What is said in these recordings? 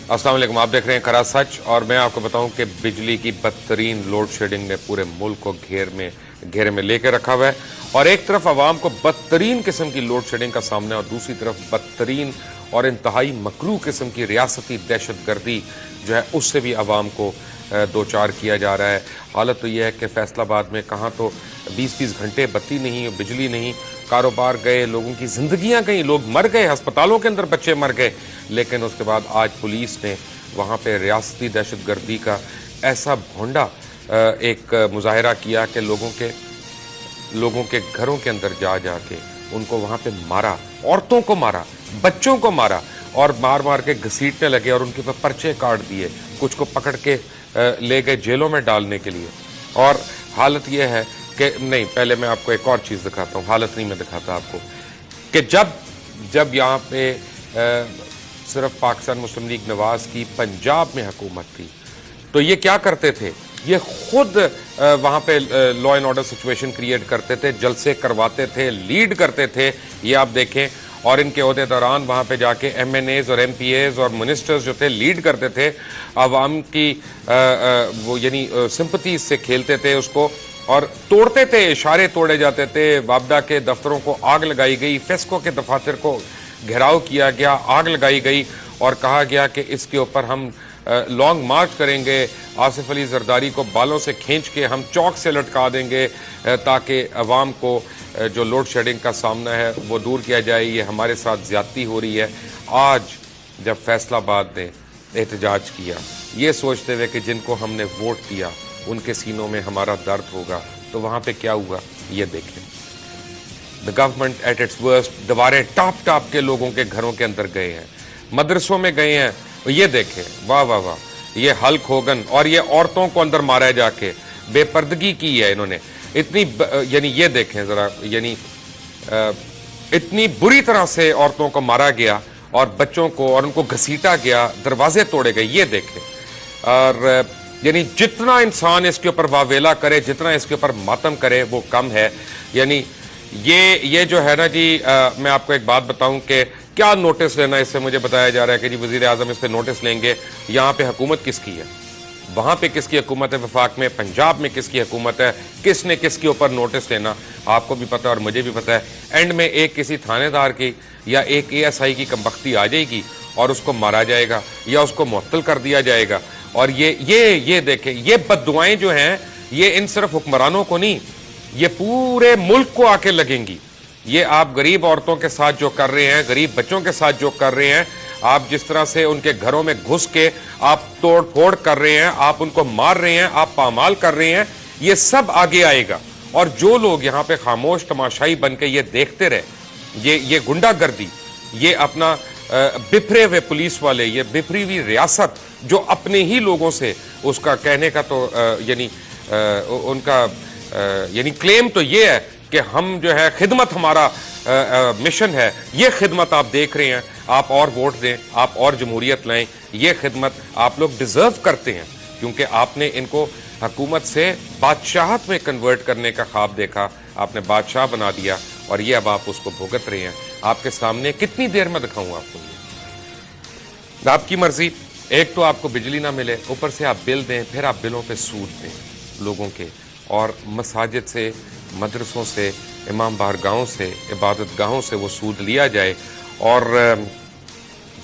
السلام علیکم، آپ دیکھ رہے ہیں کڑا سچ، اور میں آپ کو بتاؤں کہ بجلی کی بدترین لوڈ شیڈنگ نے پورے ملک کو گھیرے میں لے کے رکھا ہوا ہے، اور ایک طرف عوام کو بدترین قسم کی لوڈ شیڈنگ کا سامنا ہے، اور دوسری طرف بدترین اور انتہائی مکروہ قسم کی ریاستی دہشت گردی جو ہے اس سے بھی عوام کو دوچار کیا جا رہا ہے۔ حالت تو یہ ہے کہ فیصل آباد میں کہاں تو 20 گھنٹے بتی نہیں، بجلی نہیں، کاروبار گئے، لوگوں کی زندگیاں گئیں، لوگ مر گئے، ہسپتالوں کے اندر بچے مر گئے، لیکن اس کے بعد آج پولیس نے وہاں پہ ریاستی دہشت گردی کا ایسا بھونڈا ایک مظاہرہ کیا کہ لوگوں کے گھروں کے اندر جا کے ان کو وہاں پہ مارا، عورتوں کو مارا، بچوں کو مارا، اور مار کے گھسیٹنے لگے اور ان کے اوپر پرچے کاٹ دیے، کچھ کو پکڑ کے لے گئے جیلوں میں ڈالنے کے لیے۔ اور حالت یہ ہے کہ نہیں، پہلے میں آپ کو ایک اور چیز دکھاتا ہوں، حالت نہیں میں دکھاتا آپ کو، کہ جب یہاں پہ صرف پاکستان مسلم لیگ نواز کی پنجاب میں حکومت تھی تو یہ کیا کرتے تھے، یہ خود وہاں پہ law and order situation create کرتے تھے، جلسے کرواتے تھے، لیڈ کرتے تھے، یہ آپ دیکھیں، اور ان کے عہدے دوران وہاں پہ جا کے ایم این ایز اور ایم پی ایز اور منسٹرز جو تھے لیڈ کرتے تھے، عوام کی وہ یعنی سمپتیز سے کھیلتے تھے اس کو، اور توڑتے تھے، اشارے توڑے جاتے تھے، وابڈا کے دفتروں کو آگ لگائی گئی، فیسکو کے دفاتر کو گھیراؤ کیا گیا، آگ لگائی گئی، اور کہا گیا کہ اس کے اوپر ہم لانگ مارچ کریں گے، آصف علی زرداری کو بالوں سے کھینچ کے ہم چوک سے لٹکا دیں گے تاکہ عوام کو جو لوڈ شیڈنگ کا سامنا ہے وہ دور کیا جائے، یہ ہمارے ساتھ زیادتی ہو رہی ہے۔ آج جب فیصل آباد نے احتجاج کیا یہ سوچتے ہوئے کہ جن کو ہم نے ووٹ دیا ان کے سینوں میں ہمارا درد ہوگا، تو وہاں پہ کیا ہوا یہ دیکھیں۔ The government at its worst، دیواریں ٹاپ کے لوگوں کے گھروں کے اندر گئے ہیں، مدرسوں میں گئے ہیں، یہ دیکھیں، واہ واہ واہ، یہ ہلک ہوگن، اور یہ عورتوں کو اندر مارا جا کے، بے پردگی کی ہے انہوں نے، اتنی یعنی یہ دیکھیں ذرا، یعنی اتنی بری طرح سے عورتوں کو مارا گیا اور بچوں کو، اور ان کو گھسیٹا گیا، دروازے توڑے گئے، یہ دیکھیں۔ اور یعنی جتنا انسان اس کے اوپر واویلا کرے، جتنا اس کے اوپر ماتم کرے وہ کم ہے۔ یعنی یہ جو ہے نا جی، میں آپ کو ایک بات بتاؤں کہ کیا نوٹس لینا، اس سے مجھے بتایا جا رہا ہے کہ جی وزیر اعظم اس پہ نوٹس لیں گے، یہاں پہ حکومت کس کی ہے، وہاں پہ کس کی حکومت ہے، وفاق میں، پنجاب میں کس کی حکومت ہے، کس نے کس کے اوپر نوٹس لینا، آپ کو بھی پتہ ہے اور مجھے بھی پتہ ہے۔ اینڈ میں ایک کسی تھانے دار کی یا ایک اے ایس آئی کی کمبختی آ جائے گی اور اس کو مارا جائے گا یا اس کو معطل کر دیا جائے گا، اور یہ دیکھیں، یہ بد دعائیں جو ہیں یہ ان صرف حکمرانوں کو نہیں، یہ پورے ملک کو آ کے لگیں گی۔ یہ آپ غریب عورتوں کے ساتھ جو کر رہے ہیں، غریب بچوں کے ساتھ جو کر رہے ہیں، آپ جس طرح سے ان کے گھروں میں گھس کے آپ توڑ پھوڑ کر رہے ہیں، آپ ان کو مار رہے ہیں، آپ پامال کر رہے ہیں، یہ سب آگے آئے گا۔ اور جو لوگ یہاں پہ خاموش تماشائی بن کے یہ دیکھتے رہے، یہ گنڈا گردی، یہ اپنا بپھرے ہوئے پولیس والے، یہ بپھری ہوئی ریاست جو اپنے ہی لوگوں سے، اس کا کہنے کا تو یعنی ان کا یعنی کلیم تو یہ ہے کہ ہم جو ہے خدمت ہمارا مشن ہے، یہ خدمت آپ دیکھ رہے ہیں، آپ اور ووٹ دیں، آپ اور جمہوریت لائیں، یہ خدمت آپ لوگ ڈیزرو کرتے ہیں، کیونکہ آپ نے ان کو حکومت سے بادشاہت میں کنورٹ کرنے کا خواب دیکھا، آپ نے بادشاہ بنا دیا، اور یہ اب آپ اس کو بھگت رہے ہیں۔ آپ کے سامنے کتنی دیر میں دکھاؤں آپ کو، یہ آپ کی مرضی، ایک تو آپ کو بجلی نہ ملے، اوپر سے آپ بل دیں، پھر آپ بلوں پہ سود دیں لوگوں کے، اور مساجد سے، مدرسوں سے، امام بارگاہوں سے، عبادت گاہوں سے وہ سود لیا جائے، اور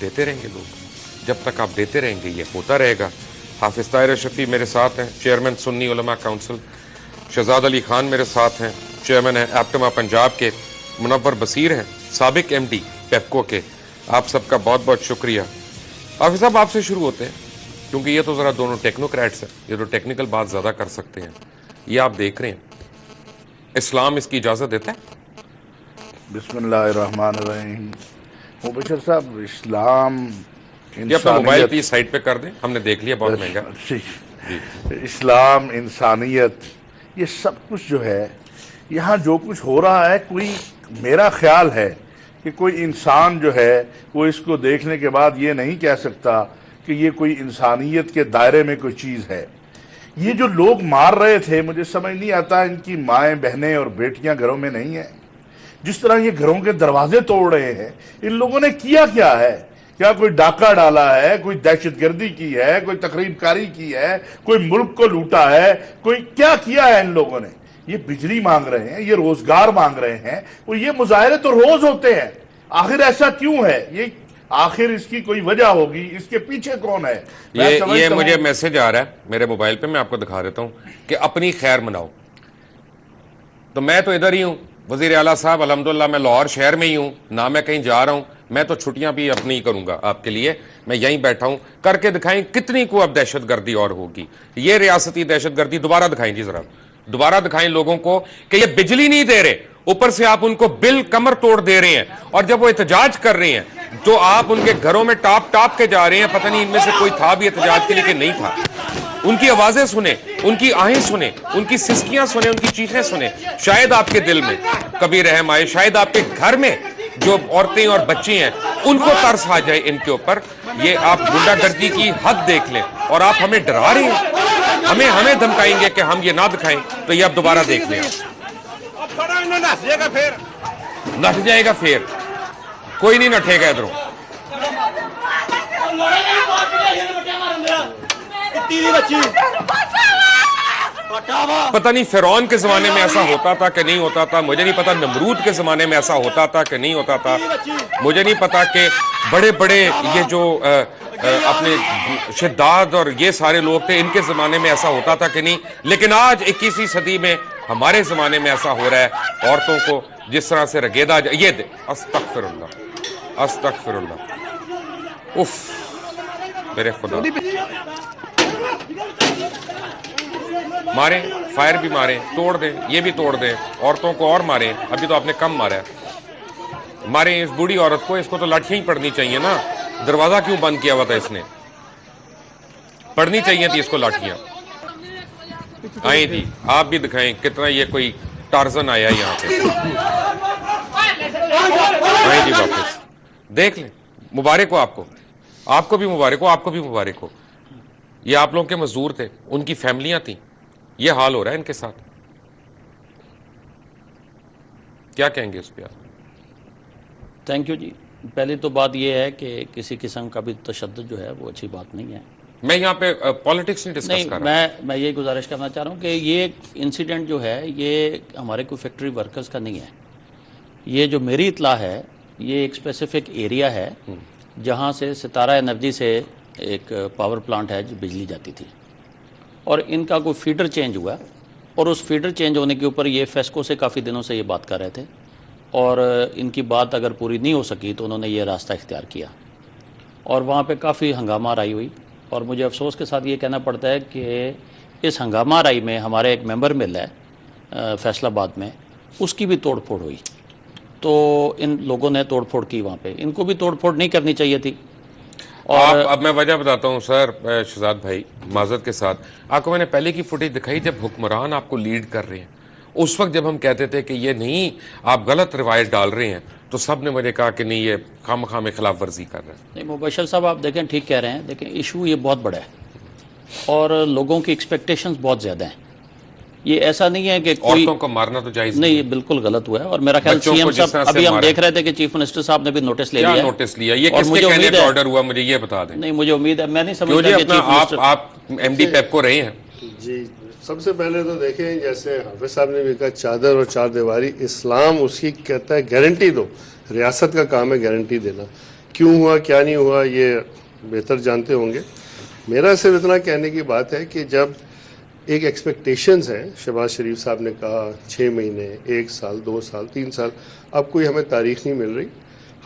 دیتے رہیں گے لوگ، جب تک آپ دیتے رہیں گے یہ ہوتا رہے گا۔ حافظ طاہر شفیع میرے ساتھ ہیں، چیئرمین سنی علماء کونسل، شہزاد علی خان میرے ساتھ ہیں، چیئرمین ہیں ایپٹما پنجاب کے، منور بصیر ہیں، سابق ایم ڈی پیپکو کے، آپ سب کا بہت بہت شکریہ۔ حافظ صاحب آپ سے شروع ہوتے ہیں، کیونکہ یہ تو ذرا دونوں ٹیکنوکریٹس ہیں، یہ تو ٹیکنیکل بات زیادہ کر سکتے ہیں۔ یہ آپ دیکھ رہے ہیں، اسلام اس کی اجازت دیتا ہے؟ بسم اللہ الرحمن الرحیم۔ مبشر صاحب، اسلام یہ اپنا موبائل پلیز سائٹ پہ کر دیں، ہم نے دیکھ لیا، بہت مہنگا جی۔ اسلام، انسانیت، یہ سب کچھ جو ہے یہاں جو کچھ ہو رہا ہے، کوئی میرا خیال ہے کہ کوئی انسان جو ہے وہ اس کو دیکھنے کے بعد یہ نہیں کہہ سکتا کہ یہ کوئی انسانیت کے دائرے میں کوئی چیز ہے۔ یہ جو لوگ مار رہے تھے، مجھے سمجھ نہیں آتا ان کی مائیں بہنیں اور بیٹیاں گھروں میں نہیں ہیں، جس طرح یہ گھروں کے دروازے توڑ رہے ہیں، ان لوگوں نے کیا کیا ہے کیا کوئی ڈاکہ ڈالا ہے, کوئی دہشت گردی کی ہے, کوئی تخریب کاری کی ہے, کوئی ملک کو لوٹا ہے, کوئی کیا کیا ہے ان لوگوں نے؟ یہ بجلی مانگ رہے ہیں, یہ روزگار مانگ رہے ہیں, وہ یہ مظاہرے تو روز ہوتے ہیں. آخر ایسا کیوں ہے؟ یہ آخر اس کی کوئی وجہ ہوگی, اس کے پیچھے کون ہے؟ یہ مجھے میسج آ رہا ہے میرے موبائل پہ, میں آپ کو دکھا دیتا ہوں کہ اپنی خیر مناؤ. تو میں تو ادھر ہی ہوں وزیر اعلیٰ صاحب, الحمدللہ میں لاہور شہر میں ہی ہوں, نہ میں کہیں جا رہا ہوں. میں تو چھٹیاں بھی اپنی ہی کروں گا آپ کے لیے, میں یہیں بیٹھا ہوں. کر کے دکھائیں کتنی کو اب دہشت گردی اور ہوگی. یہ ریاستی دہشت گردی دوبارہ دکھائیں جی, ذرا دوبارہ دکھائیں لوگوں کو کہ یہ بجلی نہیں دے رہے, اوپر سے آپ ان کو بل کمر توڑ دے رہے ہیں. اور جب وہ احتجاج کر رہے ہیں تو آپ ان کے گھروں میں ٹاپ کے جا رہے ہیں. پتہ نہیں ان میں سے کوئی تھا بھی احتجاج کے لیے کہ نہیں تھا. ان کی آوازیں سنیں, ان کی آہیں سنیں, ان کی سسکیاں سنیں, ان کی چیخیں سنیں. شاید آپ کے دل میں کبھی رحم آئے, شاید آپ کے گھر میں جو عورتیں اور بچے ہیں ان کو ترس آ جائے ان کے اوپر. یہ آپ غنڈہ گردی کی حد دیکھ لیں, اور آپ ہمیں ڈرا رہے ہیں, ہمیں دھمکائیں گے کہ ہم یہ نہ دکھائیں. تو یہ اب دوبارہ دیکھ لیں, نٹ جائے گا پھر. کوئی نہیں نٹے گا ادھروں. پتہ نہیں فرعون کے زمانے میں ایسا ہوتا تھا کہ نہیں ہوتا تھا, مجھے نہیں پتا نمرود کے زمانے میں ایسا ہوتا تھا کہ نہیں ہوتا تھا, مجھے نہیں پتا کہ بڑے بڑے یہ جو اپنے شداد اور یہ سارے لوگ تھے ان کے زمانے میں ایسا ہوتا تھا کہ نہیں. لیکن آج 21ویں صدی میں ہمارے زمانے میں ایسا ہو رہا ہے, عورتوں کو جس طرح سے رگیدا. یہ استغفر اللہ, استغفر اللہ. اف میرے خدا. ماریں, فائر بھی ماریں, توڑ دیں, یہ بھی توڑ دیں, عورتوں کو اور ماریں. ابھی تو آپ نے کم مارا ہے. ماریں اس بوڑھی عورت کو, اس کو تو لاٹھیاں ہی پڑنی چاہیے نا. دروازہ کیوں بند کیا ہوا تھا اس نے؟ پڑنی چاہیے تھی اس کو لاٹھیاں. آئی تھی, آپ بھی دکھائیں کتنا یہ کوئی ٹارزن آیا یہاں پہ. آئی تھی واپس, دیکھ لیں. مبارک ہو آپ کو, آپ کو بھی مبارک ہو, آپ کو بھی مبارک ہو. یہ آپ لوگوں کے مزدور تھے, ان کی فیملیاں تھیں, یہ حال ہو رہا ہے ان کے ساتھ. کیا کہیں گے اس پہ آپ؟ تھینک یو جی. پہلی تو بات یہ ہے کہ کسی قسم کا بھی تشدد جو ہے وہ اچھی بات نہیں ہے. میں یہاں پہ پالیٹکس نہیں ڈسکس کر رہا. میں یہ گزارش کرنا چاہ رہا ہوں کہ یہ انسیڈنٹ جو ہے یہ ہمارے کوئی فیکٹری ورکرز کا نہیں ہے. یہ جو میری اطلاع ہے یہ ایک اسپیسیفک ایریا ہے جہاں سے ستارہ انرجی سے ایک پاور پلانٹ ہے جو بجلی جاتی تھی, اور ان کا کوئی فیڈر چینج ہوا, اور اس فیڈر چینج ہونے کے اوپر یہ فیسکو سے کافی دنوں سے یہ بات کر رہے تھے, اور ان کی بات اگر پوری نہیں ہو سکی تو انہوں نے یہ راستہ اختیار کیا, اور وہاں پہ کافی ہنگامہ آرائی ہوئی. اور مجھے افسوس کے ساتھ یہ کہنا پڑتا ہے کہ اس ہنگامہ آرائی میں ہمارے ایک ممبر مل ہے فیصل آباد میں, اس کی بھی توڑ پھوڑ ہوئی. تو ان لوگوں نے توڑ پھوڑ کی وہاں پہ, ان کو بھی توڑ پھوڑ نہیں کرنی چاہیے تھی. اور اب میں وجہ بتاتا ہوں سر شہزاد بھائی, معذرت کے ساتھ. آپ کو میں نے پہلے کی فوٹیج دکھائی جب حکمران آپ کو لیڈ کر رہے ہیں. اس وقت جب ہم کہتے تھے کہ یہ نہیں, آپ غلط روایت ڈال رہے ہیں, تو سب نے مجھے کہا کہ نہیں یہ خام خام خلاف ورزی کر رہے ہیں. نہیں مبشر صاحب آپ دیکھیں ٹھیک کہہ رہے ہیں, لیکن ایشو یہ بہت بڑا ہے اور لوگوں کی ایکسپیکٹیشنز بہت زیادہ ہیں. یہ ایسا نہیں ہے کہ کوئی عورتوں کو مارنا تو جائز نہیں, یہ بالکل غلط ہوا ہے. اور میرا خیال سی ایم صاحب, ابھی ہم دیکھ رہے تھے کہ چیف منسٹر صاحب نے بھی نوٹس لے لیا. نوٹس لیا, یہ کس کے کہنے پہ آرڈر ہوا مجھے یہ بتا دیں. نہیں مجھے امید ہے, میں نہیں سمجھتا کہ چیف منسٹر. آپ ایم ڈی پیپ کو رہے ہیں. جی سب سے پہلے تو دیکھیں, جیسے حافظ صاحب نے بھی کہا چادر اور چار دیواری, اسلام اس کی کہتا ہے گارنٹی دو. ریاست کا کام ہے گارنٹی دینا. کیوں ہوا کیا نہیں ہوا یہ بہتر جانتے ہوں گے. میرا صرف اتنا کہنے کی بات ہے کہ جب ایک ایکسپیکٹیشنز ہیں, شہباز شریف صاحب نے کہا 6 مہینے, 1 سال, 2 سال, 3 سال, اب کوئی ہمیں تاریخ نہیں مل رہی.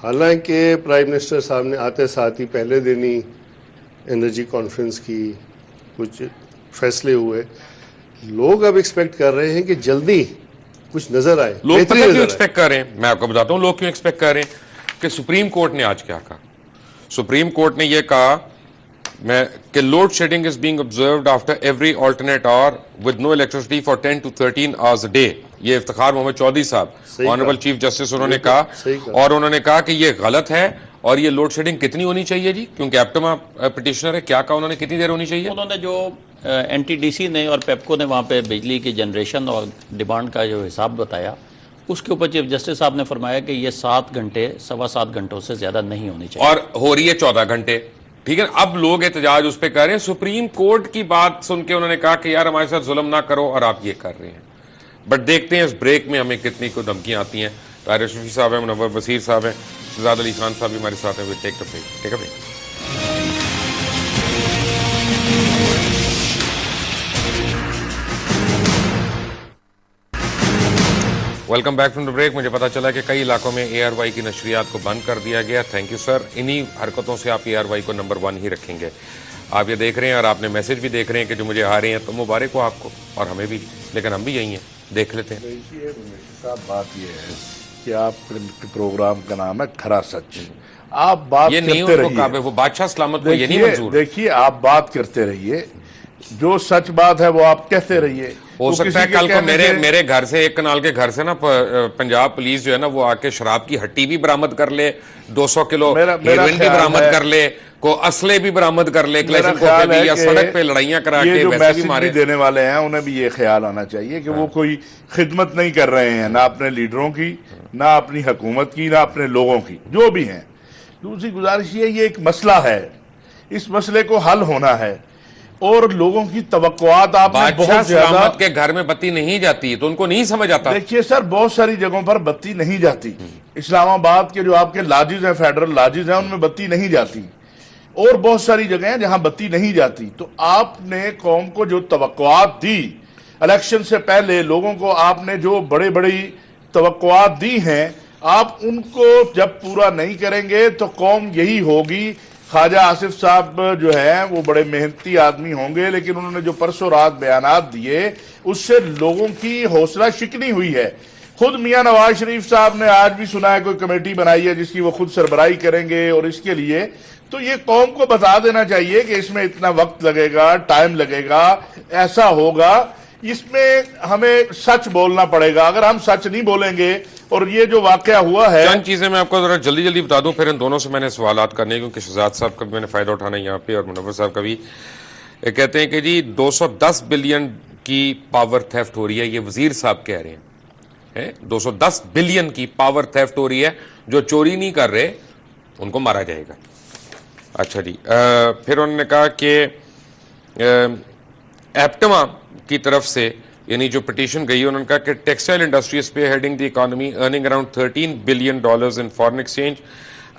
حالانکہ پرائم منسٹر صاحب نے آتے ساتھ ہی پہلے دن ہی انرجی کانفرنس کی, کچھ فیصلے ہوئے. لوگ اب ایکسپیکٹ کر رہے ہیں کہ جلدی کچھ نظر آئے. لوگ پتہ کیوں ایکسپیکٹ کر رہے ہیں, میں آپ کو بتاتا ہوں لوگ کیوں ایکسپیکٹ کر رہے ہیں. کہ سپریم کورٹ نے آج کیا کہا. سپریم کورٹ نے یہ کہا کہ load shedding is being observed after every alternate hour with no electricity for 10 to 13 hours a day. یہ افتخار محمد چودھری صاحب, آنریبل چیف جسٹس, انہوں نے کہا, اور انہوں نے کہا کہ یہ غلط ہے. اور یہ لوڈ شیڈنگ کتنی ہونی چاہیے جی, کیونکہ ایپٹما پٹیشنر ہے, کیا کہا انہوں نے, کتنی دیر ہونی چاہیے. انہوں نے جو این ٹی ڈی سی نے اور پیپکو نے وہاں پہ بجلی کی جنریشن اور ڈیمانڈ کا جو حساب بتایا, اس کے اوپر چیف جسٹس صاحب نے فرمایا کہ یہ 7 گھنٹے 7.25 گھنٹوں سے زیادہ نہیں ہونی چاہیے، اور ہو رہی ہے 14 گھنٹے. ٹھیک ہے، اب لوگ احتجاج اس پہ کر رہے ہیں. سپریم کورٹ کی بات سن کے انہوں نے کہا کہ یار ہمارے ساتھ ظلم نہ کرو، اور آپ یہ کر رہے ہیں. بٹ دیکھتے ہیں اس بریک میں ہمیں کتنی کو دھمکیاں آتی ہیں. طاہر اشرفی صاحب ہیں، منور بصیر صاحب ہیں، شہزاد علی خان صاحب بھی ہمارے ساتھ ہیں. Take a break. Welcome back from the break. مجھے پتا چلا کہ کئی علاقوں میں اے آر وائی کی نشریات کو بند کر دیا گیا. Thank you sir. انہی حرکتوں سے آپ اے آر وائی کو نمبر 1 ہی رکھیں گے. آپ یہ دیکھ رہے ہیں اور آپ نے میسج بھی دیکھ رہے ہیں کہ جو مجھے آ رہے ہیں، تو مبارک ہو آپ کو اور ہمیں بھی، لیکن ہم بھی یہی ہیں. دیکھ لیتے ہیں. دیکھیے صاحب، بات یہ ہے کہ آپ کے پروگرام کا نام ہے کھرا سچ. آپ بات یہ نہیں کرتے ان کو رہیے. کعبے، وہ بادشاہ سلامت کو یہ نہیں منظور. دیکھیے آپ بات کرتے رہیے، جو سچ بات ہے وہ آپ کہتے رہیے. ہو سکتا ہے کل کو میرے گھر سے، ایک کنال کے گھر سے نا پنجاب پولیس جو ہے نا وہ آ کے شراب کی ہٹی بھی برامد کر لے، 200 کلو ہیروئن بھی برامد کر لے، کو اسلحے بھی برامد کر لے، یا سڑک پہ لڑائیاں کرا کے ویسے بھی مارے. دینے والے ہیں انہیں بھی یہ خیال آنا چاہیے کہ وہ کوئی خدمت نہیں کر رہے ہیں، نہ اپنے لیڈروں کی، نہ اپنی حکومت کی، نہ اپنے لوگوں کی، جو بھی ہیں. دوسری گزارش یہ ایک مسئلہ ہے، اس مسئلے کو حل ہونا ہے، اور لوگوں کی توقعات آپ نے بہت زیادہ. سلامت کے گھر میں بتی نہیں جاتی تو ان کو نہیں سمجھ آتا. دیکھیے سر، بہت ساری جگہوں پر بتی نہیں جاتی. اسلام آباد کے جو آپ کے لاجز ہیں، فیڈرل لاجز ہیں، ان میں بتی نہیں جاتی، اور بہت ساری جگہیں ہیں جہاں بتی نہیں جاتی. تو آپ نے قوم کو جو توقعات دی الیکشن سے پہلے، لوگوں کو آپ نے جو بڑی توقعات دی ہیں، آپ ان کو جب پورا نہیں کریں گے تو قوم یہی ہوگی. خواجہ آصف صاحب جو ہیں وہ بڑے محنتی آدمی ہوں گے، لیکن انہوں نے جو پرسوں رات بیانات دیے اس سے لوگوں کی حوصلہ شکنی ہوئی ہے. خود میاں نواز شریف صاحب نے آج بھی سنا ہے کوئی کمیٹی بنائی ہے جس کی وہ خود سربراہی کریں گے، اور اس کے لیے تو یہ قوم کو بتا دینا چاہیے کہ اس میں اتنا وقت لگے گا، ٹائم لگے گا، ایسا ہوگا. اس میں ہمیں سچ بولنا پڑے گا. اگر ہم سچ نہیں بولیں گے، اور یہ جو واقعہ ہوا ہے. چند چیزیں میں آپ کو ذرا جلدی بتا دوں، پھر ان دونوں سے میں نے سوالات کرنے، کیونکہ شہزاد صاحب کا بھی میں نے فائدہ اٹھانا ہے یہاں پہ، اور منور صاحب کا بھی. کہتے ہیں کہ جی 210 بلین کی پاور تھیفٹ ہو رہی ہے، یہ وزیر صاحب کہہ رہے ہیں. 210 بلین کی پاور تھیفٹ ہو رہی ہے. جو چوری نہیں کر رہے ان کو مارا جائے گا. اچھا جی. پھر انہوں نے کہا کہ ایپٹما کی طرف سے، یعنی جو پٹیشن گئی، انہوں نے کہا کہ textile industry is spearheading the economy, earning around $13 billion in foreign exchange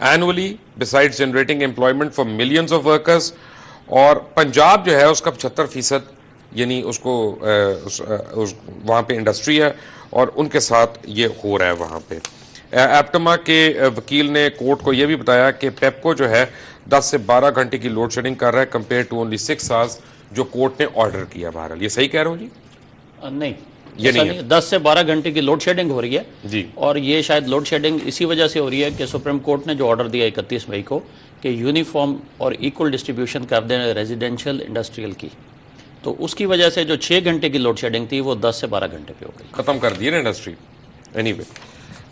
annually, besides generating employment for millions of workers. اور پنجاب جو ہے اس کا 75% یعنی اس کو وہاں پہ انڈسٹری ہے، اور ان کے ساتھ یہ ہو رہا ہے وہاں پہ. ایپٹما کے وکیل نے کورٹ کو یہ بھی بتایا کہ پیپکو جو ہے 10 سے 12 گھنٹے کی لوڈ شیڈنگ کر رہا ہے کمپیئر ٹو اونلی 6 hours جو کورٹ نے آرڈر کیا. بہرحال یہ صحیح کہہ رہا ہوں جی؟ نہیں، یہ نہیں ہے. 10 سے 12 گھنٹے کی لوڈ شیڈنگ ہو رہی ہے جی. اور یہ شاید لوڈ شیڈنگ اسی وجہ سے ہو رہی ہے کہ سپریم کورٹ نے جو آرڈر دیا 31 مئی کو کہ یونیفارم اور ایکول ڈسٹریبیوشن کر دیں ریزیڈینشیل انڈسٹریل کی، تو اس کی وجہ سے جو 6 گھنٹے کی لوڈ شیڈنگ تھی وہ 10 سے 12 گھنٹے پہ ہو گئی. ختم کر دی نا انڈسٹری. اینی وے،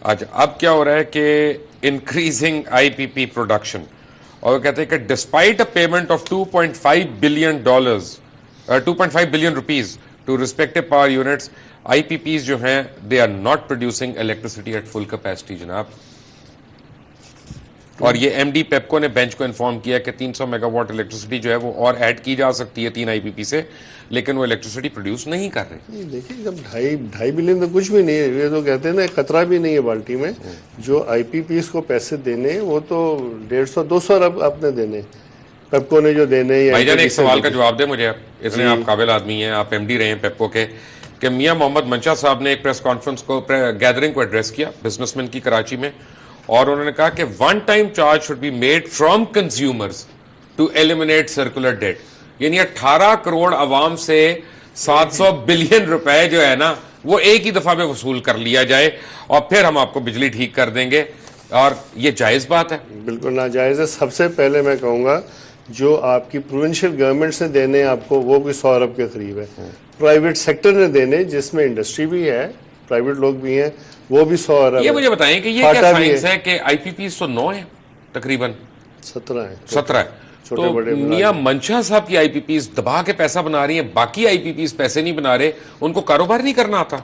آج اب کیا ہو رہا ہے کہ انکریزنگ آئی پی پی پروڈکشن، اور وہ کہتے ہیں کہ despite a payment of $2.5 billion rupees to respective power units, I P Ps جو ہیں they are not producing electricity at full capacity. جناب، اور یہ ایم ڈی پیپکو نے بینچ کو انفارم کیا کہ 300 میگا واٹ الیکٹریسٹی جو ہے وہ اور ایڈ کی جا سکتی ہے 3 آئی پی پی سے، لیکن وہ الیکٹریسٹی پروڈیوس نہیں کر رہے. دیکھیے جب 2.5 بلین تو کچھ بھی نہیں ہے. یہ تو کہتے ہیں نا خطرہ بھی نہیں ہے بالٹی میں. جو آئی پی پیز کو پیسے دینے وہ تو 150-200 ارب آپ نے دینے، پیپکو نے جو دینے. بھائی جان ایک سوال کا جواب دیں مجھے، اتنے آپ قابل آدمی ہیں، آپ ایم ڈی رہے ہیں پیپکو کے، کہ میاں محمد منشا صاحب نے ایک پریس کانفرنس کو گیدرنگ کو ایڈریس کیا بزنس مین کی کراچی میں، اور انہوں نے کہا کہ one time charge should be made from consumers to eliminate circular debt. یعنی 18 کروڑ عوام سے 700 بلین روپے جو ہے نا وہ ایک ہی دفعہ میں وصول کر لیا جائے، اور پھر ہم آپ کو بجلی ٹھیک کر دیں گے. اور یہ جائز بات ہے؟ بالکل ناجائز ہے. سب سے پہلے میں کہوں گا جو آپ کی پروونشل گورنمنٹس نے دینے آپ کو وہ کوئی 100 ارب کے قریب ہے. پرائیویٹ سیکٹر نے دینے جس میں انڈسٹری بھی ہے، پرائیویٹ لوگ بھی ہیں، وہ بھی 100 ارب. یہ مجھے بتائیں کہ یہ کیا سائنس ہے کہ آئی پی پیز تو 9 ہیں تقریباً 17 ہے. تو میاں منشا صاحب کی آئی پی پیز دبا کے پیسہ بنا رہی ہیں، باقی آئی پی پیز پیسے نہیں بنا رہے، ان کو کاروبار نہیں کرنا آتا.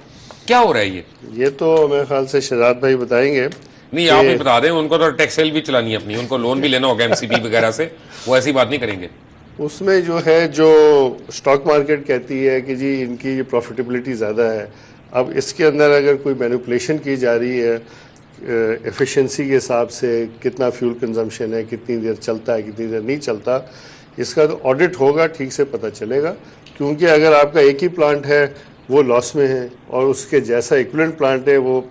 کیا ہو رہا ہے یہ تو میرے خیال سے شہزاد بھائی بتائیں گے. نہیں آپ ہی بتا دیں, ان کو تو ٹیکسیل بھی چلانی ہے اپنی, ان کو لون بھی لینا ہوگا ایم سی پی وغیرہ سے, وہ ایسی بات نہیں کریں گے. اس میں جو ہے جو اسٹاک مارکیٹ کہتی ہے کہ جی ان کی پروفیٹیبلٹی زیادہ ہے, اب اس کے اندر اگر کوئی مینوپولیشن کی جا رہی ہے ایفیشنسی کے حساب سے, کتنا فیول کنزمپشن ہے, کتنی دیر چلتا ہے, کتنی دیر نہیں چلتا, اس کا تو آڈٹ ہوگا, ٹھیک سے پتہ چلے گا. کیونکہ اگر آپ کا ایک ہی پلانٹ ہے وہ لاس میں ہے اور اس کے جیسا ایکویلنٹ پلانٹ ہے وہ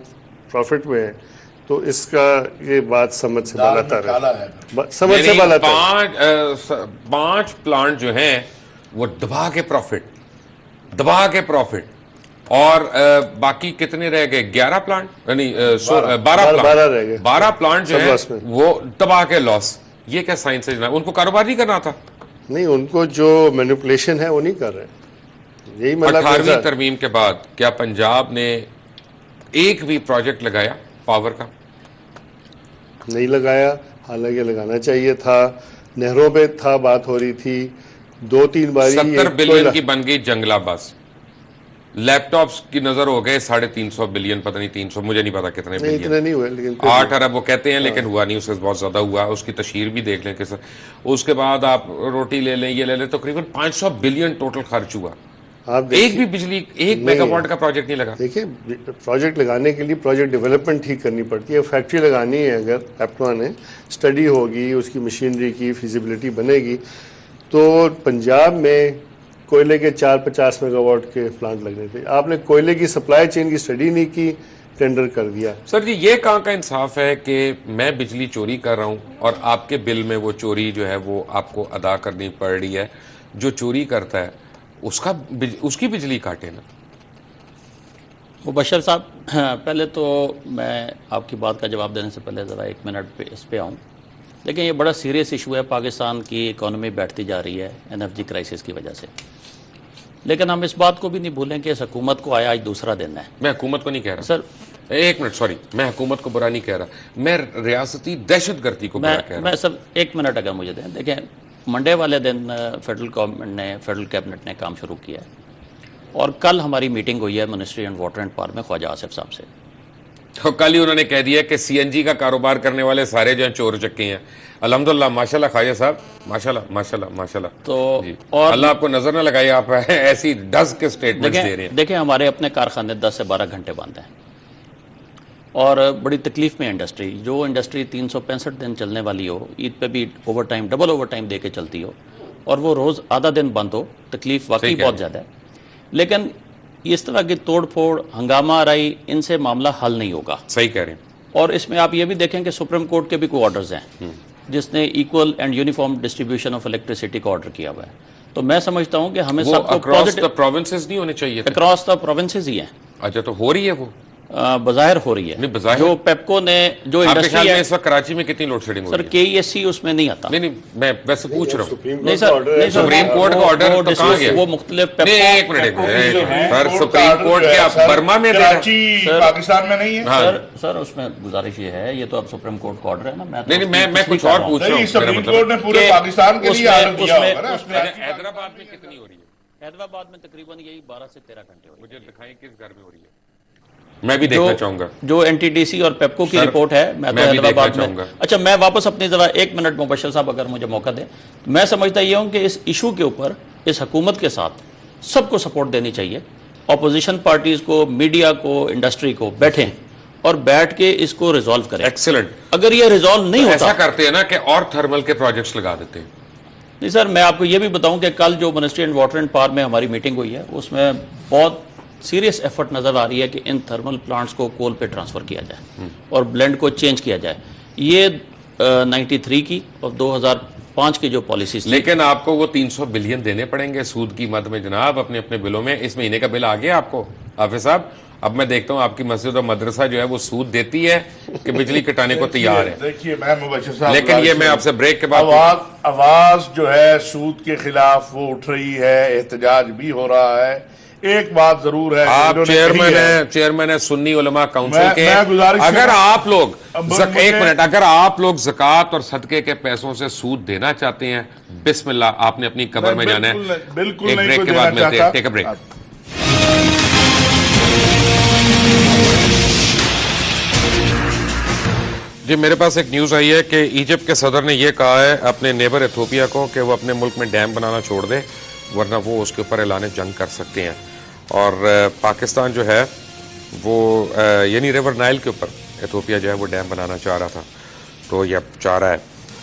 پروفٹ میں ہے, تو اس کا یہ بات سمجھ سے بالا تر ہے, سمجھ سے بالا تر. 5 پلانٹ جو ہیں وہ دبا کے پروفٹ, اور باقی کتنے رہ گئے, 11 پلانٹ یعنی 12 پلانٹ جو ہیں وہ دبا کے لاس. یہ کیا سائنس ہے جناب, ان کو کاروبار نہیں کرنا تھا؟ نہیں, ان کو جو مینوپولیشن ہے وہ نہیں کر رہے. یہی مطلب 18ویں ترمیم کے بعد کیا پنجاب نے ایک بھی پروجیکٹ لگایا پاور کا؟ نہیں لگایا, حالانکہ لگانا چاہیے تھا. نہروں پہ تھا بات ہو رہی تھی 2-3 باری. 70 بلین کی بن گئی جنگلہ بس. لیپ ٹاپس کی نظر ہو گئے 350 بلین, پتہ نہیں 300, مجھے نہیں پتا کتنے نہیں, اتنے بلین, نہیں ہوئے, لیکن 8 ارب وہ کہتے ہیں, لیکن ہوا نہیں, اس سے بہت زیادہ ہوا. اس کی تشہیر بھی دیکھ لیں کس. اس کے بعد آپ روٹی لے لیں, یہ لے لیں, تقریباً 500 بلین ٹوٹل خرچ ہوا. آپ ایک بھی بجلی 1 میگا واٹ کا پروجیکٹ نہیں لگا. دیکھیں, پروجیکٹ لگانے کے لیے پروجیکٹ ڈیولپمنٹ ٹھیک کرنی پڑتی ہے. فیکٹری لگانی ہے اگر ایپٹوا نے, اسٹڈی ہوگی, اس کی مشینری کی فیزیبلٹی بنے گی. تو پنجاب میں کوئلے کے 450 میگا واٹ کے پلانٹ لگنے تھے. آپ نے کوئلے کی سپلائی چین کی اسٹڈی نہیں کی, ٹینڈر کر دیا. سر جی یہ کہاں کا انصاف ہے کہ میں بجلی چوری کر رہا ہوں اور آپ کے بل میں وہ چوری جو ہے وہ آپ کو ادا کرنی پڑ رہی ہے. جو چوری کرتا ہے اس کی بجلی کاٹے نا. مبشر صاحب, پہلے تو میں آپ کی بات کا جواب دینے سے پہلے ذرا 1 منٹ پہ اس پہ آؤں. لیکن یہ بڑا سیریس ایشو ہے, پاکستان کی اکانومی بیٹھتی جا رہی ہے NFG کرائسس کی وجہ سے. لیکن ہم اس بات کو بھی نہیں بھولیں کہ اس حکومت کو آج دوسرا دن ہے. میں حکومت کو نہیں کہہ رہا سر, 1 منٹ, سوری, میں حکومت کو برا نہیں کہہ رہا, میں ریاستی دہشت گردی کو برا کہہ رہا. میں سب 1 منٹ اگر مجھے دیں. دیکھیں, منڈے والے دن فیڈرل کیبنٹ نے کام شروع کیا ہے, اور کل ہماری میٹنگ ہوئی ہے ministry and water and power میں خواجہ آصف صاحب سے. تو کل ہی انہوں نے کہہ دیا کہ CNG کا کاروبار کرنے والے سارے جو ہیں چور چکے ہیں. الحمدللہ, ماشاءاللہ خواجہ صاحب, ماشاءاللہ. تو اور اللہ آپ کو نظر نہ لگائے, آپ ایسی ڈز کے سٹیٹمنٹس دے رہے ہیں. دیکھیں, ہمارے اپنے کارخانے 10 سے 12 گھنٹے بند ہیں, اور بڑی تکلیف میں انڈسٹری. جو انڈسٹری 365 دن چلنے والی ہو, عید پہ بھی overtime, double overtime دے کے چلتی ہو, اور وہ روز آدھا دن بند ہو, تکلیف واقعی بہت زیادہ ہے. لیکن اس طرح کی توڑ پھوڑ, ہنگامہ آرائی, ان سے معاملہ حل نہیں ہوگا. صحیح کہہ رہے ہیں. اور اس میں آپ یہ بھی دیکھیں کہ سپریم کورٹ کے بھی کوئی آرڈرز ہیں جس نے equal and uniform distribution of electricity کا آرڈر کیا ہوا ہے. تو میں سمجھتا ہوں کہ ہمیں سب کو اکراس دا پروونسز نہیں ہونے چاہیے. اکراس دا پروونسز ہی ہیں. اچھا, تو ہو رہی ہے وہ بظاہر ہو رہی ہے. جو پیپکو نے جو انڈسٹری ہے, اس وقت کراچی میں کتنی لوڈ شیڈنگ ہو رہی ہے؟ سر KESC اس میں نہیں آتا. نہیں, میں ویسے پوچھ رہا ہوں. نہیں سر, سپریم کورٹ کا آرڈر تو کہاں گیا؟ وہ مختلف ایک منٹ, سر سپریم کورٹ کے برما میں پاکستان میں نہیں ہے. سر اس میں گزارش یہ ہے, یہ تو اب سپریم کورٹ کا آرڈر ہے نا. نہیں, میں کچھ اور پوچھ رہا ہوں. سپریم کورٹ نے پورے پاکستان کے لیے آرڈر دیا ہوگا نا. حیدرآباد میں کتنی ہو رہی ہے؟ حیدرآباد میں تقریباً یہی 12 سے 13 گھنٹے ہو رہی ہے. مجھے دکھائیں کس گھر میں ہو رہی ہے, میں بھی دیکھنا چاہوں گا. جو NTDC اور پیپکو کی رپورٹ ہے, میں تو حیدرآباد میں. اچھا, میں واپس اپنی ذرا 1 منٹ مبشر صاحب اگر مجھے موقع دیں. میں سمجھتا یہ ہوں کہ اس ایشو کے اوپر اس حکومت کے ساتھ سب کو سپورٹ دینی چاہیے. اپوزیشن پارٹیز کو, میڈیا کو, انڈسٹری کو بیٹھیں اور بیٹھ کے اس کو ریزالو کریں. ایکسلنٹ. اگر یہ ریزالو نہیں ہوتا, ایسا کرتے ہیں نا کہ اور تھرمل کے پروجیکٹس لگا دیتے ہیں. نہیں سر, میں آپ کو یہ بھی بتاؤں کہ کل جو ministry and water and power میں ہماری میٹنگ ہوئی ہے, اس میں بہت سیریس ایفرٹ نظر آ رہی ہے کہ ان تھرمل پلانٹس کو کول پہ ٹرانسفر کیا جائے اور بلینڈ کو چینج کیا جائے. یہ 93 کی اور 2005 کی جو پالیسیز. لیکن آپ کو وہ 300 بلین دینے پڑیں گے سود کی مد میں جناب, اپنے اپنے بلوں میں. اس مہینے کا بل آ گیا آپ کو حافظ صاحب. اب میں دیکھتا ہوں آپ کی مسجد اور مدرسہ جو ہے وہ سود دیتی ہے کہ بجلی کٹانے کو تیار ہے. دیکھیے میں مبشر صاحب, لیکن یہ میں آپ سے بریک کے بعد, آواز جو ہے سود کے خلاف وہ اٹھ رہی ہے, احتجاج بھی ہو رہا ہے. ایک بات ضرور ہے, آپ چیئرمین ہے سنی علماء کونسل کے. اگر آپ لوگ 1 منٹ, اگر آپ لوگ زکوٰۃ اور صدقے کے پیسوں سے سود دینا چاہتے ہیں, بسم اللہ, آپ نے اپنی قبر میں جانا ہے. بالکل ایک بریک کے بعد ملتے ہیں. Take a break. جی میرے پاس ایک نیوز آئی ہے کہ ایجپٹ کے صدر نے یہ کہا ہے اپنے نیبر ایتھوپیا کو کہ وہ اپنے ملک میں ڈیم بنانا چھوڑ دے ورنہ وہ اس کے اوپر اعلان جنگ کر سکتے ہیں. اور پاکستان جو ہے وہ یعنی ریور نائل کے اوپر ایتھوپیا جو ہے وہ ڈیم بنانا چاہ رہا تھا تو یہ چاہ رہا ہے.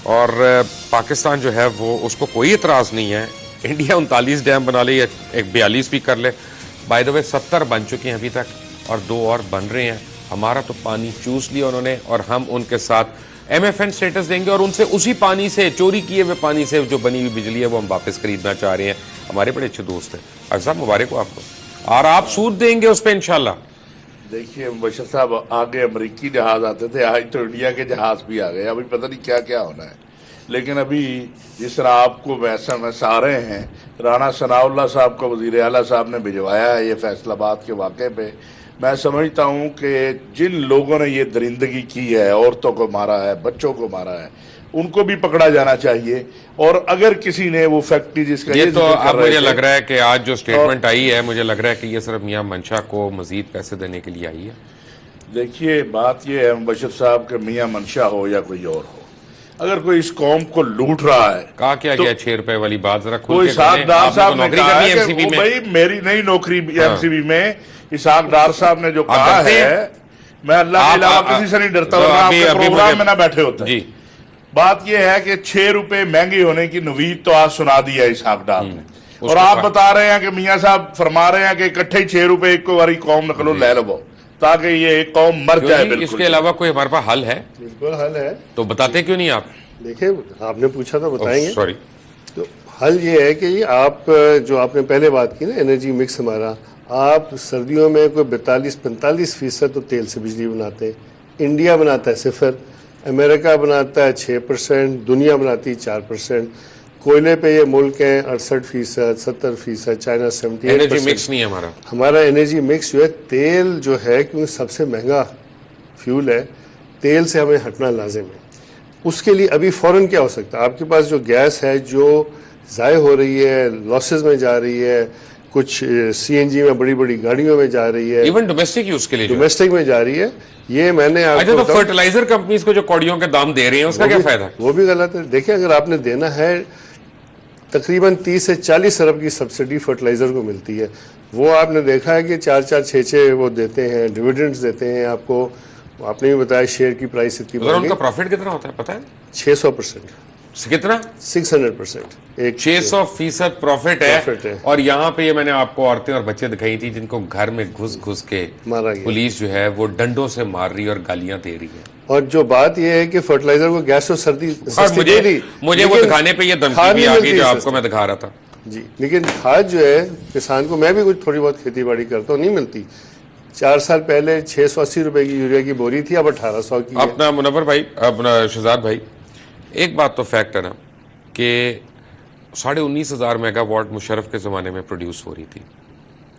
اور پاکستان جو ہے وہ اس کو کوئی اعتراض نہیں ہے. انڈیا 39 ڈیم بنا لے یا 42 بھی کر لے. بائی دا وے 70 بن چکے ہیں ابھی تک اور 2 اور بن رہے ہیں. ہمارا تو پانی چوس لیا انہوں نے اور ہم ان کے ساتھ ایم ایف این سٹیٹس دیں گے اور ان سے اسی پانی سے چوری کیے ہوئے پانی سے جو بنی ہوئی بجلی ہے وہ ہم واپس خریدنا چاہ رہے ہیں. ہمارے بڑے اچھے دوست ہیں. ڈاکٹر صاحب مبارک ہو آپ کو اور آپ سود دیں گے اس پہ انشاءاللہ. دیکھیے مبشر صاحب آگے امریکی جہاز آتے تھے آج تو انڈیا کے جہاز بھی آ گئے. ابھی پتہ نہیں کیا کیا ہونا ہے. لیکن ابھی جس طرح آپ کو SMS آ رہے ہیں رانا ثناء اللہ صاحب کو وزیر اعلیٰ صاحب نے بھجوایا ہے یہ فیصل آباد کے واقعے پہ. میں سمجھتا ہوں کہ جن لوگوں نے یہ درندگی کی ہے عورتوں کو مارا ہے بچوں کو مارا ہے ان کو بھی پکڑا جانا چاہیے. اور اگر کسی نے وہ فیکٹری جس کا یہ تو اب مجھے لگ رہا ہے کہ آج جو سٹیٹمنٹ آئی ہے مجھے لگ رہا ہے کہ یہ صرف میاں منشا کو مزید پیسے دینے کے لیے آئی ہے. دیکھیے بات یہ ہے مبشر صاحب کہ میاں منشا ہو یا کوئی اور ہو اگر کوئی اس قوم کو لوٹ رہا ہے کہا کیا گیا 6 روپے والی بات ذرا کھول کوئی کے اسحاق ڈار صاحب نے کہا ہے کہ میں بھائی میری نئی نوکری MCB میں اسحاق ڈار صاحب نے جو کہا ہے میں اللہ کے علاوہ کسی سے نہیں ڈرتا ہوں آپ کے پروگرام میں نہ بیٹھے ہوتے ہیں. بات یہ ہے کہ 6 روپے مہنگی ہونے کی نوید تو آج سنا دی ہے اسحاق ڈار نے اور آپ بتا رہے ہیں کہ میاں صاحب فرما رہے ہیں کہ اکٹھے 6 روپے ایک کو واری قوم نقلو لے لو تاکہ یہ ایک قوم مر جائے. اس کے علاوہ کوئی ہمارے پاس حل ہے؟ بالکل حل ہے. تو بتاتے کیوں نہیں آپ؟ دیکھیں آپ نے پوچھا تھا بتائیں گے. سوری تو حل یہ ہے کہ یہ آپ جو آپ نے پہلے بات کی نا انرجی مکس ہمارا آپ سردیوں میں کوئی 42-45% تو تیل سے بجلی بناتے ہیں. انڈیا بناتا ہے 0%, امریکہ بناتا ہے 6%, دنیا بناتی ہے 4%. کوئلے پہ یہ ملک ہیں 68%, 70%, چائنا 78%. انرجی مکس نہیں ہے ہمارا انرجی مکس جو ہے تیل جو ہے کیونکہ سب سے مہنگا فیول ہے تیل سے ہمیں ہٹنا لازم ہے. اس کے لیے ابھی فوراً کیا ہو سکتا ہے؟ آپ کے پاس جو گیس ہے جو ضائع ہو رہی ہے لاسز میں جا رہی ہے کچھ CNG میں بڑی بڑی گاڑیوں میں جا رہی ہے ایون ڈومیسٹک یوز کے لیے ڈومیسٹک میں جا رہی ہے. یہ میں نے اچھا تو فرٹیلائزر کمپنیز کو جو کوڑیوں کے دام دے رہے ہیں اس کا کیا فائدہ؟ وہ بھی غلط ہے. دیکھیں اگر آپ نے دینا ہے تقریباً 30 سے 40 ارب کی سبسڈی فرٹیلائزر کو ملتی ہے. وہ آپ نے دیکھا ہے کہ 4-4, 6-6 وہ دیتے ہیں ڈویڈنڈز دیتے ہیں آپ کو. آپ نے بھی بتایا شیئر کی پرائس اتنی ان کا پروفٹ کتنا ہوتا ہے پتہ ہے؟ 600%. کتنا؟ 600%. 600% پروفٹ ہے. اور یہاں پہ یہ میں نے آپ کو عورتیں اور بچے دکھائی تھی جن کو گھر میں گھس کے پولیس جو ہے وہ ڈنڈوں سے مار رہی اور گالیاں دے رہی ہے. اور جو بات یہ ہے کہ فرٹیلائزر کو گیس اور سردی مجھے وہ دکھانے پہ یہ دھمکی بھی آ گئی جو آپ کو میں دکھا رہا تھا. جی لیکن کھاد جو ہے کسان کو میں بھی کچھ تھوڑی بہت کھیتی باڑی کرتا ہوں نہیں ملتی. 4 سال پہلے 680 روپے کی یوریا کی بوری تھی اب 1800 کی. اپنا منور بھائی اپنا شہزاد بھائی ایک بات تو فیکٹ ہے نا کہ 19,500 میگا واٹ مشرف کے زمانے میں پروڈیوس ہو رہی تھی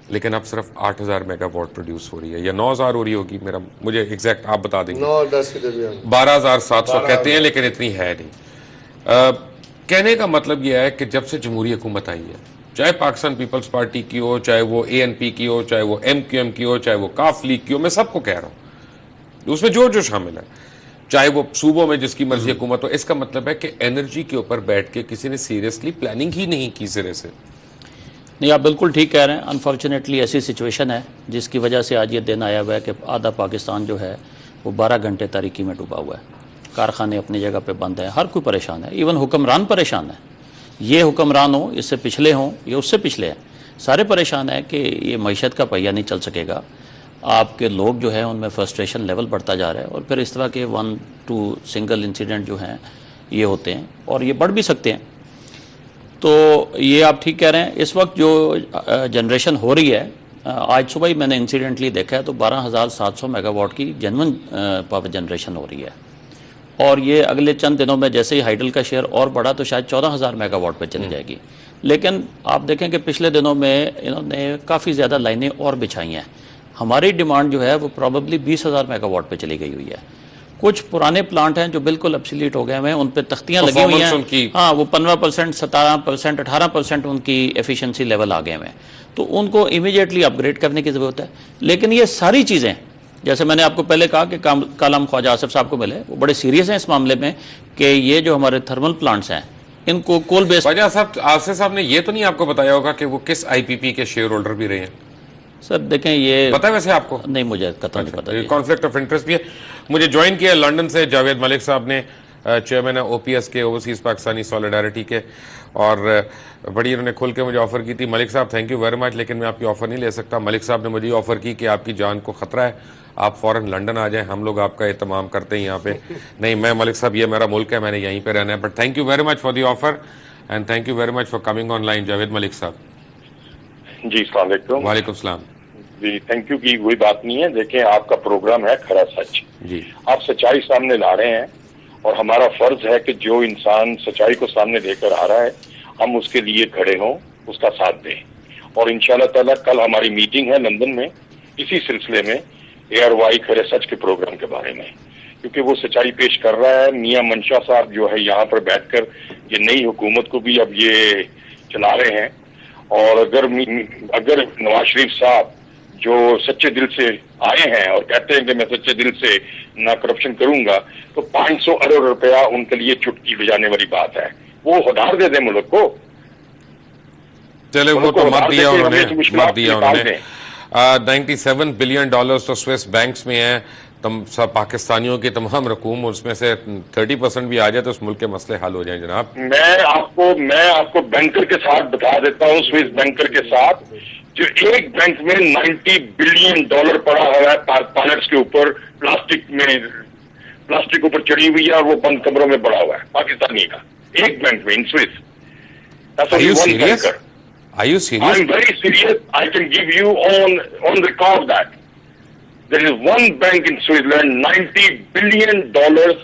لیکن اب صرف 8,000 میگا واٹ پروڈیوس ہو رہی ہے یا 9,000 ہو رہی ہوگی. مجھے ایگزیکٹ آپ بتا دیں گے. 9 اور 10 کے درمیان 12,700 کہتے ہیں لیکن اتنی ہے نہیں. کہنے کا مطلب یہ ہے کہ جب سے جمہوری حکومت آئی ہے چاہے پاکستان پیپلز پارٹی کی ہو چاہے وہ ANP کی ہو چاہے وہ MQM کی ہو چاہے وہ کاف لیگ کی ہو میں سب کو کہہ رہا ہوں اس میں جو شامل ہے چاہے وہ صوبوں میں جس کی مرضی حکومت ہو اس کا مطلب ہے کہ انرجی کے اوپر بیٹھ کے کسی نے سیریسلی پلاننگ ہی نہیں کی سرے سے. نہیں آپ بالکل ٹھیک کہہ رہے ہیں. انفارچونیٹلی ایسی سچویشن ہے جس کی وجہ سے آج یہ دن آیا ہوا ہے کہ آدھا پاکستان جو ہے وہ 12 گھنٹے تاریکی میں ڈوبا ہوا ہے. کارخانے اپنی جگہ پہ بند ہیں. ہر کوئی پریشان ہے. ایون حکمران پریشان ہے. یہ حکمران ہوں اس سے پچھلے ہوں یا اس سے پچھلے ہیں سارے پریشان ہیں کہ یہ معیشت کا پہیہ نہیں چل سکے گا. آپ کے لوگ جو ہیں ان میں فرسٹریشن لیول بڑھتا جا رہا ہے اور پھر اس طرح کے 1-2 سنگل انسیڈنٹ جو ہیں یہ ہوتے ہیں اور یہ بڑھ بھی سکتے ہیں. تو یہ آپ ٹھیک کہہ رہے ہیں. اس وقت جو جنریشن ہو رہی ہے آج صبح ہی میں نے انسیڈنٹلی دیکھا ہے تو 12,700 میگا واٹ کی جنون پاور جنریشن ہو رہی ہے اور یہ اگلے چند دنوں میں جیسے ہی ہائیڈل کا شیئر اور بڑھا تو شاید 14,000 میگا واٹ پہ چلی جائے گی. لیکن آپ دیکھیں کہ پچھلے دنوں میں انہوں نے کافی زیادہ لائنیں اور بچھائی ہیں. ہماری ڈیمانڈ جو ہے وہ پروبیبلی 20,000 میگا واٹ پہ چلی گئی ہوئی ہے. کچھ پرانے پلانٹ ہیں جو بالکل ابسلیٹ ہو گئے ہیں ان پہ تختیاں لگی ہوئی ہیں. ہاں وہ 15%, 17%, 18% ان کی ایفیشنسی لیول آ گئے ہیں. تو ان کو امیڈیٹلی اپ گریڈ کرنے کی ضرورت ہے. لیکن یہ ساری چیزیں جیسے میں نے آپ کو پہلے کہا کہ کل ہم خواجہ آصف صاحب کو ملے, وہ بڑے سیریس ہیں اس معاملے میں کہ یہ جو ہمارے تھرمل پلانٹس ہیں ان کو کول بیس. خواجہ صاحب آصف صاحب نے یہ تو نہیں آپ کو بتایا ہوگا کہ وہ کس آئی پی پی کے شیئر ہولڈر بھی رہے ہیں؟ سر دیکھیں یہ پتا ہے ویسے آپ کو؟ نہیں, مجھے قطعا نہیں پتا. کانفلکٹ آف انٹرسٹ بھی ہے. مجھے جوائن کیا لنڈن سے جاوید ملک صاحب نے, چیئرمین او پی ایس کے, اوورسیز پاکستانی سولیڈیرٹی کے, اور بڑی انہوں نے کھل کے مجھے آفر کی تھی. ملک صاحب تھینک یو ویری مچ, لیکن میں آپ کی آفر نہیں لے سکتا. ملک صاحب نے مجھے آفر کی کہ آپ کی جان کو خطرہ ہے, آپ فوراً لنڈن آ جائیں, ہم لوگ آپ کا اہتمام کرتے ہیں یہاں پہ. نہیں میں ملک صاحب یہ میرا ملک ہے, میں نے یہیں پہ رہنا ہے. But thank you very much for the offer and thank you very much for coming online. Javed Malik صاحب. جی السلام علیکم. وعلیکم السلام. جی تھینک یو کی کوئی بات نہیں ہے. دیکھیں آپ کا پروگرام ہے کھڑا سچ, جی آپ سچائی سامنے لا رہے ہیں اور ہمارا فرض ہے کہ جو انسان سچائی کو سامنے لے کر آ رہا ہے ہم اس کے لیے کھڑے ہوں, اس کا ساتھ دیں. اور انشاءاللہ تعالیٰ کل ہماری میٹنگ ہے لندن میں اسی سلسلے میں ARY کھڑے سچ کے پروگرام کے بارے میں, کیونکہ وہ سچائی پیش کر رہا ہے. میاں منشا صاحب جو ہے یہاں پر بیٹھ کر یہ نئی حکومت کو بھی اب یہ چلا رہے ہیں. اور اگر نواز شریف صاحب جو سچے دل سے آئے ہیں اور کہتے ہیں کہ میں سچے دل سے نہ کرپشن کروں گا, تو 500 ارب روپیہ ان کے لیے چٹکی بجانے والی بات ہے. وہ ہدار دے دیں ملک کو. چلے وہ تو مت دیا انہوں نے, مت دیا انہوں نے. 97 بلین ڈالرز تو سوئس بینکس میں ہیں. سب پاکستانیوں کی تمام رقوم, اس میں سے 30% بھی آ جائے تو اس ملک کے مسئلے حل ہو جائیں جناب. میں آپ کو بینکر کے ساتھ بتا دیتا ہوں, سوئس بینکر کے ساتھ, جو ایک بینک میں 90 بلین ڈالر پڑا ہوا ہے پائلٹس کے اوپر, پلاسٹک اوپر چڑھی ہوئی ہے اور وہ بند کمروں میں پڑا ہوا ہے پاکستانی کا, ایک بینک میں ان Swiss. Are you serious? Are you serious? I'm very serious. I can give you on record that there is one bank in Switzerland, 90 billion dollars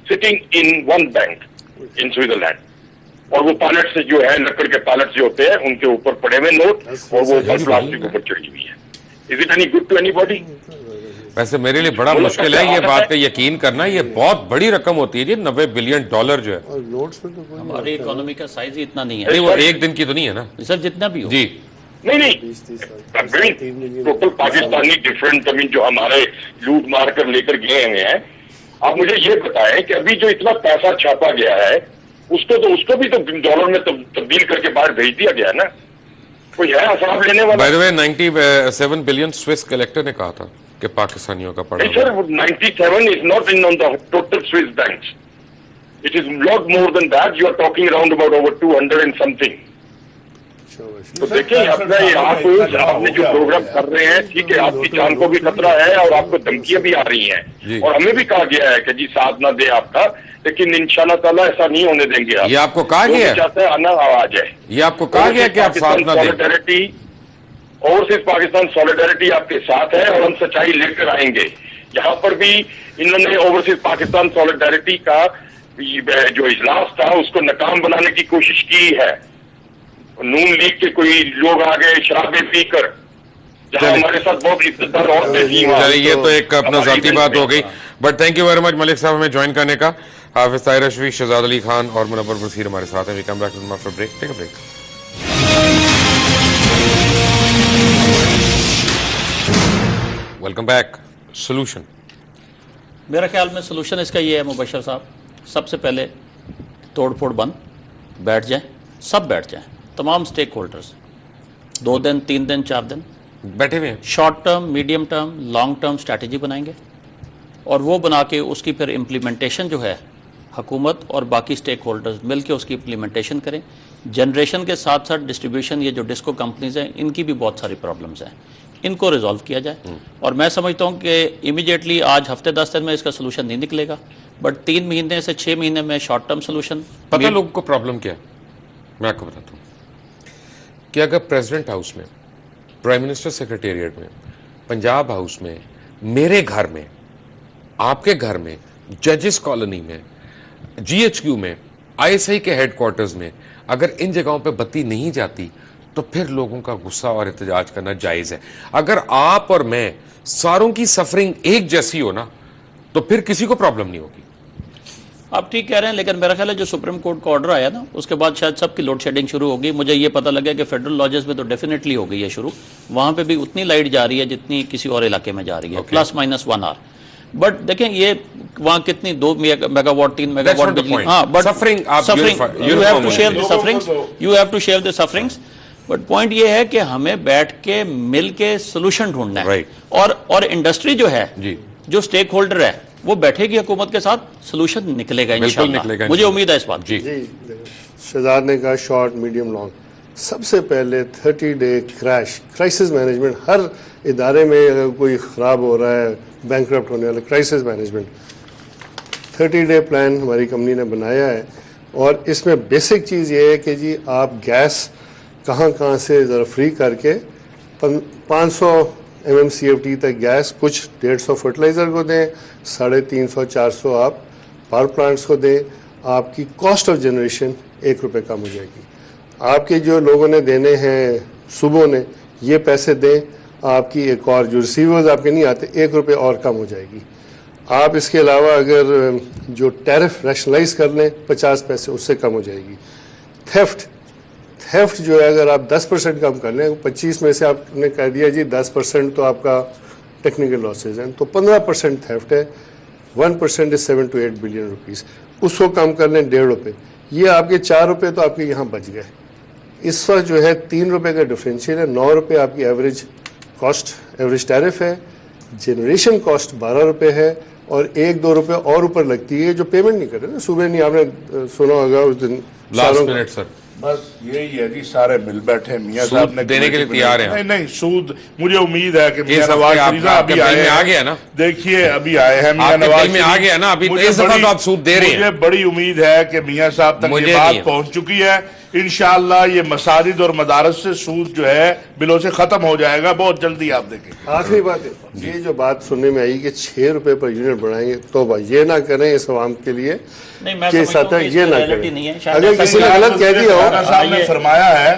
sitting in one bank in Switzerland. اور وہ pilot سے جو ہے لکڑ کے pilot جو ہوتے ہیں ان کے اوپر پڑے ہوئے نوٹ اور وہ پلاسٹک اوپر چڑھی ہوئی ہے. Is it any good to anybody? ویسے میرے لیے بڑا مشکل ہے یہ بات کا یقین کرنا, یہ بہت بڑی رقم ہوتی ہے جی, 90 بلین ڈالر جو ہے. ہماری اکانومی کا سائز ہی اتنا نہیں ہے. نہیں وہ ایک دن کی تو نہیں ہے نا سر, جتنا بھی ہو. جی نہیں ٹوٹل پاکستانی ڈفرینٹ زمین جو ہمارے لوٹ مار کر لے کر گئے ہوئے ہیں. آپ مجھے یہ بتائیں کہ ابھی جو اتنا پیسہ چھاپا گیا ہے اس کو بھی تو ڈالر میں تبدیل کر کے باہر بھیج دیا گیا ہے نا, کوئی ہے حساب لینے والا. By the way 97 billion Swiss collector نے کہا تھا کہ پاکستانیوں کا پڑا. سر 97 is not in on the total Swiss banks. It is lot more than that. You are talking around about over 200 and something. تو دیکھیں آپ نے جو پروگرام کر رہے ہیں ٹھیک ہے, آپ کی جان کو بھی خطرہ ہے اور آپ کو دھمکیاں بھی آ رہی ہیں اور ہمیں بھی کہا گیا ہے کہ جی ساتھ نہ دے آپ کا, لیکن انشاءاللہ تعالیٰ ایسا نہیں ہونے دیں گے. یہ آپ کو کہا گیا چاہتے ہیں آنا آواز ہے, یہ آپ کو کہا گیا کہ آپ ساتھ نہ دیں. اوورسیز پاکستان سولیڈیرٹی آپ کے ساتھ ہے اور ہم سچائی لے کر آئیں گے. یہاں پر بھی انہوں نے اوورسیز پاکستان سولیڈیرٹی کا جو اجلاس تھا اس کو ناکام بنانے کی کوشش کی ہے. نون لیگ کے کوئی لوگ آ گئے شرابیں پی کر, جہاں ہمارے ساتھ بہت عزتدار عورتیں تھیں. یہ تو ایک اپنا ذاتی بات ہو گئی, but thank you very much Malik صاحب ہمیں جوائن کرنے کا. حافظ طاہر اشرفی, شہزاد علی خان اور منور بصیر ہمارے ساتھ ہیں. We come back to after break. Take a break. Welcome back. Solution, میرا خیال میں سولوشن اس کا یہ ہے مبشر صاحب, سب سے پہلے توڑ پھوڑ بند, بیٹھ جائیں, سب بیٹھ جائیں, تمام سٹیک ہولڈرز, 2 دن 3 دن 4 دن بیٹھے ہوئے ہیں, short term, medium term, long term strategy بنائیں گے اور وہ بنا کے اس کی پھر امپلیمنٹیشن جو ہے حکومت اور باقی سٹیک ہولڈرز مل کے اس کی امپلیمنٹیشن کریں. جنریشن کے ساتھ ساتھ ڈسٹریبیوشن, یہ جو ڈسکو کمپنیز ہیں ان کی بھی بہت ساری پرابلمز ہیں, ان کو ریزالو کیا جائے. اور میں سمجھتا ہوں کہ امیڈیٹلی آج ہفتے 10 دن میں اس کا سولوشن نہیں نکلے گا, بٹ 3 مہینے سے 6 مہینے میں شارٹ ٹرم سولوشن. پتہ لوگوں کو پرابلم کیا ہے, میں آپ کو بتاتا ہوں کہ اگر پریزیڈنٹ ہاؤس میں, پرائم منسٹر سیکریٹریٹ میں, پنجاب ہاؤس میں, میرے گھر میں, آپ کے گھر میں, ججز کالونی میں, GHQ میں, ISI کے ہیڈ کوارٹرز میں اگر ان جگہوں پہ بتی نہیں جاتی تو پھر لوگوں کا غصہ اور احتجاج کرنا جائز ہے. اگر آپ اور میں ساروں کی سفرنگ ایک جیسی ہو نا تو پھر کسی کو پرابلم نہیں ہوگی. آپ ٹھیک کہہ رہے ہیں، لیکن میرا خیال ہے جو سپریم کورٹ کا آرڈر آیا نا اس کے بعد شاید سب کی لوڈ شیڈنگ شروع ہوگی. مجھے یہ پتہ لگا کہ فیڈرل لاجز میں تو ڈیفینیٹلی ہو گئی ہے شروع، وہاں پہ بھی اتنی لائٹ جا رہی ہے جتنی کسی اور علاقے میں جا رہی ہے، پلس مائنس 1 آور. بٹ دیکھیں یہ وہاں کتنی 2 میگا واٹ 3 میگا واٹ بجلی. ہاں but you have to share the sufferings, you have to share the sufferings. But point یہ ہے کہ ہمیں بیٹھ کے مل کے سولوشن ڈھونڈنا ہے، اور انڈسٹری جو ہے جو اسٹیک ہولڈر ہے وہ بیٹھے گی حکومت کے ساتھ، سولوشن نکلے گا انشاءاللہ. مجھے امید ہے اس بات. جی شہزاد نے کہا شارٹ میڈیم لانگ. سب سے پہلے 30 ڈے کرائسس مینجمنٹ. ہر ادارے میں اگر کوئی خراب ہو رہا ہے، بینکرپٹ ہونے والا، کرائسس مینجمنٹ 30 ڈے پلان ہماری کمپنی نے بنایا ہے. اور اس میں بیسک چیز یہ ہے کہ جی آپ گیس کہاں سے ذرا فری کر کے 500 MMCFD تک گیس، کچھ 150 فرٹیلائزر کو دیں، 350-400 آپ پاور پلانٹس کو دیں. آپ کی کاسٹ آف جنریشن 1 روپے کم ہو جائے گی. آپ کے جو لوگوں نے دینے ہیں صوبوں نے یہ پیسے دیں، آپ کی ایک اور جو ریسیورز آپ کے نہیں آتے 1 روپے اور کم ہو جائے گی. آپ اس کے علاوہ اگر جو ٹیرف ریشنلائز کر لیں 50 پیسے اس سے کم ہو جائے گی. تھیفٹ جو ہے اگر آپ 10% کم کر لیں، 25 میں سے آپ نے کہہ دیا جی 10% تو آپ کا ٹیکنیکل لاسز ہیں، تو 15% تھیفٹ ہے. 1% is 7 to 8 بلین روپیز. اس کو کم کر لیں 1.5 روپے، یہ آپ کے 4 روپے تو آپ کے یہاں بچ گئے. اس وقت جو ہے 3 روپے کا ڈفرینشیل ہے. 9 روپے آپ کی ایوریج کاسٹ، ایوریج ٹیرف ہے. جنریشن کاسٹ 12 روپے ہے، اور 1-2 روپے اور اوپر لگتی ہے جو پیمنٹ نہیں کر رہے نا. صبح نہیں آپ نے سنا ہوگا اس دن لاسٹ منٹ سر بس یہی ہے جی، سارے مل بیٹھے میاں صاحب نے دینے کے لیے تیار ہیں. نہیں سود، مجھے امید ہے کہ میاں نواز شریف ابھی آ گیا نا. دیکھیے ابھی آئے ہیں میاں نواز میں آ گیا نا. ابھی اس دفعہ تو آپ سود دے رہے ہیں. مجھے بڑی امید ہے کہ میاں صاحب تک یہ بات پہنچ چکی ہے. انشاءاللہ یہ مساجد اور مدارس سے سود جو ہے بلوں سے ختم ہو جائے گا بہت جلدی. آپ دیکھیں آخری بات ہے یہ جو بات سننے میں آئی کہ 6 روپے پر یونٹ بڑھائیں گے، توبہ یہ نہ کریں اس عوام کے لیے کہ سطح یہ نہ کریں. اگر کسی نے غلط کہہ دیا ہو، صاحب نے فرمایا ہے،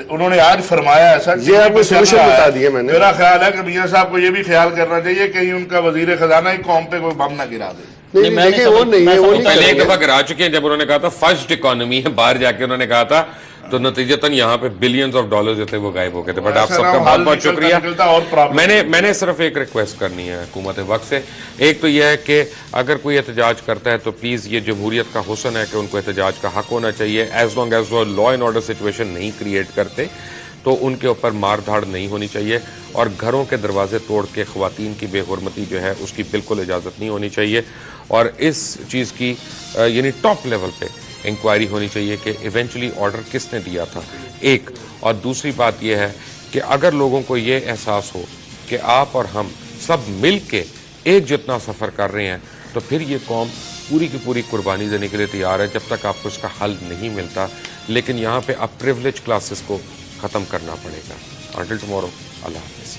انہوں نے آج فرمایا ہے سر، یہ آپ کو سولوشن بتا دیا میں نے. میرا خیال ہے کہ میاں صاحب کو یہ بھی خیال کرنا چاہیے کہیں ان کا وزیر خزانہ ہی قوم پہ کوئی بم نہ گرا دے. دیکھیں وہ نہیں پہلے ایک دفعہ گرا چکے ہیں جب انہوں نے کہا تھا فرسٹ اکانومی ہے، باہر جا کے انہوں نے کہا تھا، تو نتیجتاً یہاں پہ بلینز آف ڈالر جو تھے وہ غائب ہو گئے تھے. بٹ آپ سب کا بہت بہت شکریہ. میں نے صرف ایک ریکویسٹ کرنی ہے حکومت وقت سے. ایک تو یہ ہے کہ اگر کوئی احتجاج کرتا ہے تو پلیز یہ جمہوریت کا حسن ہے کہ ان کو احتجاج کا حق ہونا چاہیے. ایز لانگ ایز وہ لا اینڈ آرڈر سچویشن نہیں کریٹ کرتے تو ان کے اوپر مار دھاڑ نہیں ہونی چاہیے، اور گھروں کے دروازے توڑ کے خواتین کی بے حرمتی جو ہے اس کی بالکل اجازت نہیں ہونی چاہیے. اور اس چیز کی یعنی ٹاپ لیول پہ انکوائری ہونی چاہیے کہ ایونچولی آرڈر کس نے دیا تھا. ایک اور دوسری بات یہ ہے کہ اگر لوگوں کو یہ احساس ہو کہ آپ اور ہم سب مل کے ایک جتنا سفر کر رہے ہیں تو پھر یہ قوم پوری کی پوری قربانی دینے کے لیے تیار ہے جب تک آپ کو اس کا حل نہیں ملتا. لیکن یہاں پہ اب پریولیج کلاسز کو ختم کرنا پڑے گا. انٹل ٹمورو، اللہ حافظ.